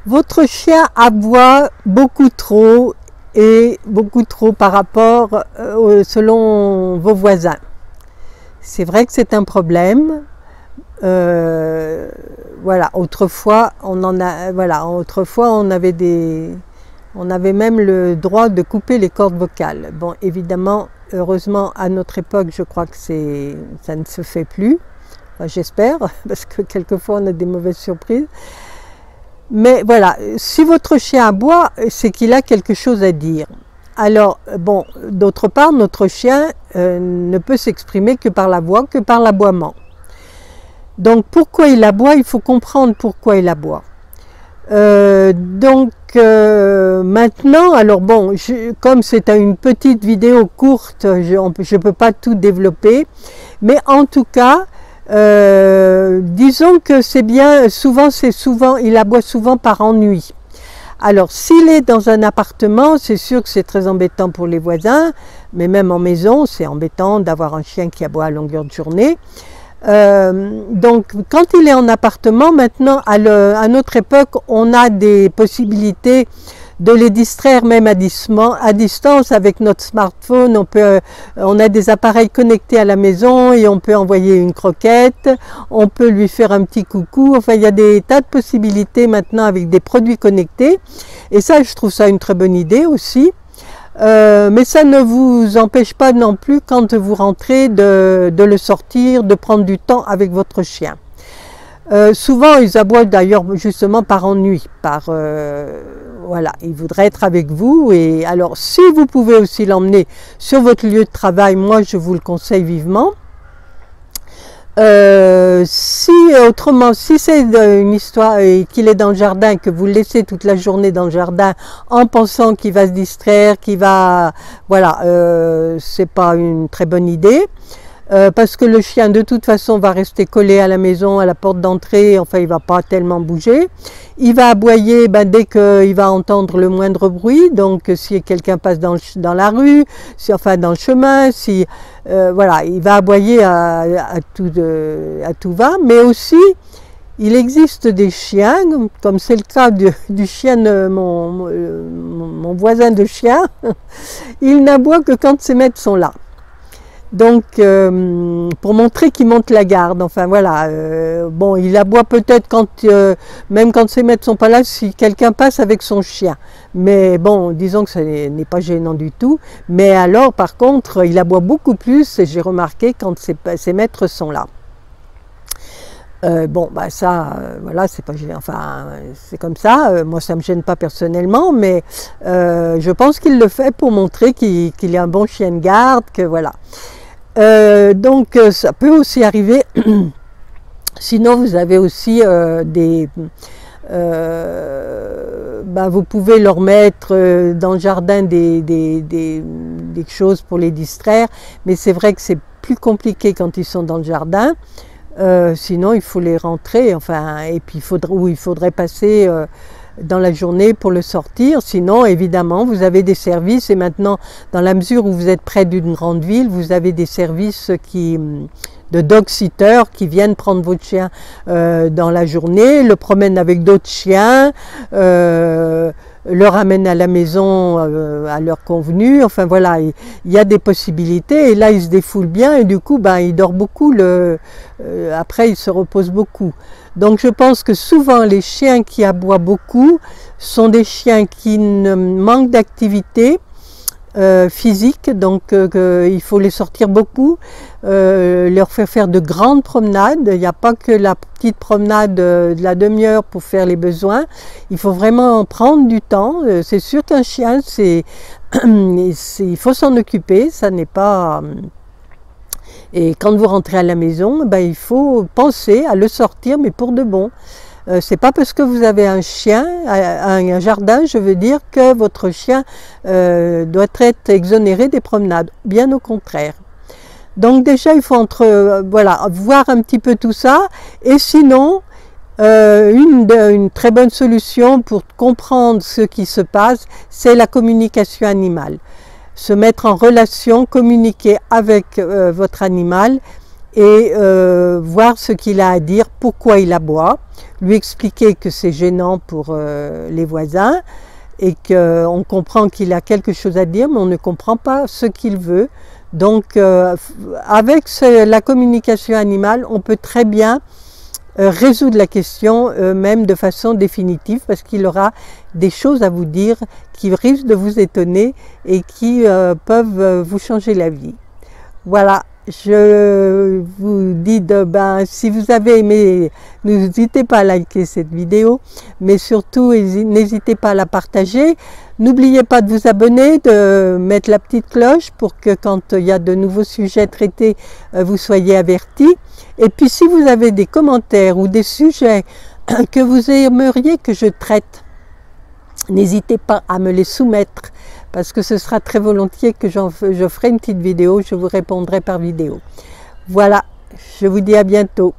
Votre chien aboie beaucoup trop et beaucoup trop par rapport selon vos voisins. C'est vrai que c'est un problème. Voilà, autrefois on avait même le droit de couper les cordes vocales. Bon, évidemment, heureusement à notre époque, je crois que ça ne se fait plus. Enfin, j'espère, parce que quelquefois on a des mauvaises surprises. Mais voilà, si votre chien aboie, c'est qu'il a quelque chose à dire. Alors, bon, d'autre part, notre chien ne peut s'exprimer que par la voix, que par l'aboiement. Donc, pourquoi il aboie? Il faut comprendre pourquoi il aboie. Maintenant, alors bon, comme c'est une petite vidéo courte, je ne peux pas tout développer, mais en tout cas, disons que c'est bien, il aboie souvent par ennui. Alors, s'il est dans un appartement, c'est sûr que c'est très embêtant pour les voisins, mais même en maison, c'est embêtant d'avoir un chien qui aboie à longueur de journée. Donc, quand il est en appartement, maintenant, à notre époque, on a des possibilités de les distraire même à distance avec notre smartphone. On a des appareils connectés à la maison et on peut envoyer une croquette, on peut lui faire un petit coucou. Enfin, il y a des tas de possibilités maintenant avec des produits connectés. Et ça, je trouve ça une très bonne idée aussi. Mais ça ne vous empêche pas non plus quand vous rentrez de le sortir, de prendre du temps avec votre chien. Souvent ils aboient d'ailleurs justement par ennui, voilà, ils voudraient être avec vous. Et alors si vous pouvez aussi l'emmener sur votre lieu de travail, moi je vous le conseille vivement. Autrement, si c'est une histoire qu'il est dans le jardin, que vous le laissez toute la journée dans le jardin en pensant qu'il va se distraire, voilà, c'est pas une très bonne idée. Parce que le chien de toute façon va rester collé à la maison, à la porte d'entrée, enfin il va pas tellement bouger. Il va aboyer dès qu'il va entendre le moindre bruit, donc si quelqu'un passe dans la rue, enfin dans le chemin, voilà, il va aboyer à tout va, mais aussi il existe des chiens, comme c'est le cas du chien de mon voisin de chien, il n'aboie que quand ses maîtres sont là. Donc, pour montrer qu'il monte la garde, enfin voilà, bon, il aboie peut-être même quand ses maîtres ne sont pas là, si quelqu'un passe avec son chien. Mais bon, disons que ce n'est pas gênant du tout. Mais alors, par contre, il aboie beaucoup plus, et j'ai remarqué, quand ses maîtres sont là. Bon, ça, voilà, c'est pas gênant, enfin, c'est comme ça. Moi, ça me gêne pas personnellement, mais je pense qu'il le fait pour montrer qu'il est un bon chien de garde, que voilà. Donc ça peut aussi arriver. Sinon vous avez aussi vous pouvez leur mettre dans le jardin des choses pour les distraire, mais c'est vrai que c'est plus compliqué quand ils sont dans le jardin. Sinon il faut les rentrer, enfin, et puis il faudrait passer dans la journée pour le sortir. Sinon, évidemment, vous avez des services, et maintenant, dans la mesure où vous êtes près d'une grande ville, vous avez des services de dog-sitter qui viennent prendre votre chien dans la journée, le promènent avec d'autres chiens, le ramènent à la maison à l'heure convenue. Enfin voilà, il y a des possibilités, et là il se défoule bien, et du coup il dort beaucoup, après il se repose beaucoup. Donc je pense que souvent les chiens qui aboient beaucoup sont des chiens qui manquent d'activité physique, donc il faut les sortir beaucoup, leur faire de grandes promenades. Il n'y a pas que la petite promenade de la demi-heure pour faire les besoins, il faut vraiment prendre du temps. C'est sûr qu'un chien, il faut s'en occuper, ça n'est pas... Et quand vous rentrez à la maison, il faut penser à le sortir, mais pour de bon. C'est pas parce que vous avez un chien, un jardin, je veux dire que votre chien doit être exonéré des promenades. Bien au contraire. Donc déjà, il faut voilà, voir un petit peu tout ça. Et sinon, une très bonne solution pour comprendre ce qui se passe, c'est la communication animale. Se mettre en relation, communiquer avec votre animal et voir ce qu'il a à dire, pourquoi il aboie, lui expliquer que c'est gênant pour les voisins et qu'on comprend qu'il a quelque chose à dire, mais on ne comprend pas ce qu'il veut. Donc avec la communication animale, on peut très bien résoudre la question même de façon définitive, parce qu'il aura des choses à vous dire qui risquent de vous étonner et qui peuvent vous changer la vie. Voilà, je vous dis si vous avez aimé, n'hésitez pas à liker cette vidéo, mais surtout n'hésitez pas à la partager. N'oubliez pas de vous abonner, de mettre la petite cloche pour que quand il y a de nouveaux sujets traités, vous soyez avertis. Et puis si vous avez des commentaires ou des sujets que vous aimeriez que je traite, n'hésitez pas à me les soumettre, parce que ce sera très volontiers que je ferai une petite vidéo, je vous répondrai par vidéo. Voilà, je vous dis à bientôt.